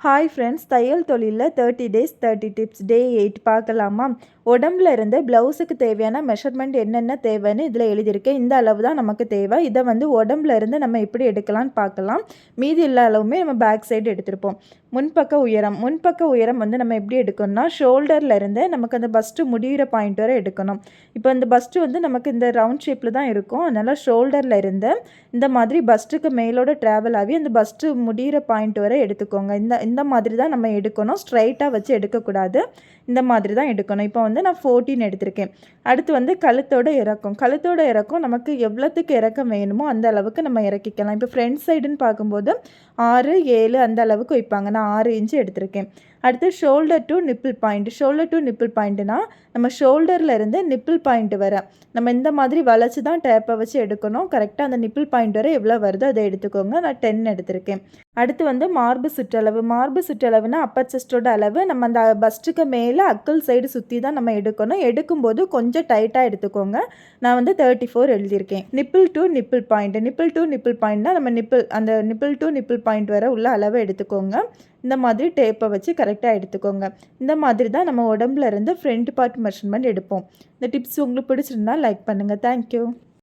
Hi friends, தையல் தொழிலில் 30 days 30 tips டே 8 பார்க்கலாமா? உடம்புல இருந்து ப்ளவுஸுக்கு தேவையான மெஷர்மெண்ட் என்னென்ன தேவைன்னு இதில் எழுதியிருக்கேன். இந்த அளவு தான் நமக்கு தேவை. இதை உடம்புல இருந்து நம்ம எப்படி எடுக்கலான்னு பார்க்கலாம். மீதி எல்லா அளவுமே நம்ம பேக் சைடு எடுத்திருப்போம். முன்பக்க உயரம் நம்ம எப்படி எடுக்கணும்னா, ஷோல்டரில் இருந்து நமக்கு அந்த பஸ்ட்டு முடிகிற பாயிண்ட் வரை எடுக்கணும். இப்போ இந்த பஸ்ட்டு நமக்கு இந்த ரவுண்ட் ஷேப்பில் தான் இருக்கும். அதனால் ஷோல்டரில் இருந்து இந்த மாதிரி பஸ்ட்டுக்கு மேலோட ட்ராவல் ஆகி அந்த பஸ்ட்டு முடிகிற பாயிண்ட் வரை எடுத்துக்கோங்க. இந்த மாதிரி தான் நம்ம எடுக்கணும். ஸ்ட்ரைட்டாக வச்சு எடுக்கக்கூடாது. இந்த மாதிரி தான் எடுக்கணும். இப்போ நான் 14 எடுத்திருக்கேன். அடுத்து கழுத்தோட இறக்கம் நமக்கு எவ்வளோத்துக்கு இறக்கம் வேணுமோ அந்த அளவுக்கு நம்ம இறக்கிக்கலாம். இப்போ ஃப்ரண்ட் சைடுன்னு பார்க்கும்போது 6, 7 அந்த அளவுக்கு வைப்பாங்க. நான் 6 இன்ச்சு எடுத்திருக்கேன். அடுத்து ஷோல்டர் டு நிப்பிள் பாயிண்ட்னா நம்ம ஷோல்டரில் இருந்து நிப்பிள் பாயிண்ட் வர நம்ம இந்த மாதிரி வளைச்சி தான் டேப்பை வச்சு எடுக்கணும். கரெக்டாக அந்த நிப்பிள் பாயிண்ட் வரை எவ்வளோ வருதோ அதை எடுத்துக்கோங்க. நான் 10 எடுத்திருக்கேன். அடுத்து மார்பு சுற்றளவுனா அப்பர் செஸ்டோட அளவு. நம்ம அந்த பஸ்ட்டுக்கு மேலே அக்கல் சைடு சுற்றி தான் நம்ம எடுக்கணும். எடுக்கும்போது கொஞ்சம் டைட்டாக எடுத்துக்கோங்க. நான் 34 எழுதியிருக்கேன். நிப்பிள் டு நிப்பிள் பாயிண்ட்னா நம்ம நிப்பிள் டு நிப்பிள் பாயிண்ட் வரை உள்ள அளவை எடுத்துக்கோங்க. இந்த மாதிரி டேப்பை வச்சு கரெக்டாக எடுத்துக்கோங்க. இந்த மாதிரி தான் நம்ம உடம்புல இருந்து ஃப்ரண்ட் பார்ட் மெஷர்மெண்ட் எடுப்போம். இந்த டிப்ஸ் உங்களுக்கு பிடிச்சிருந்தா லைக் பண்ணுங்கள். தேங்க்யூ.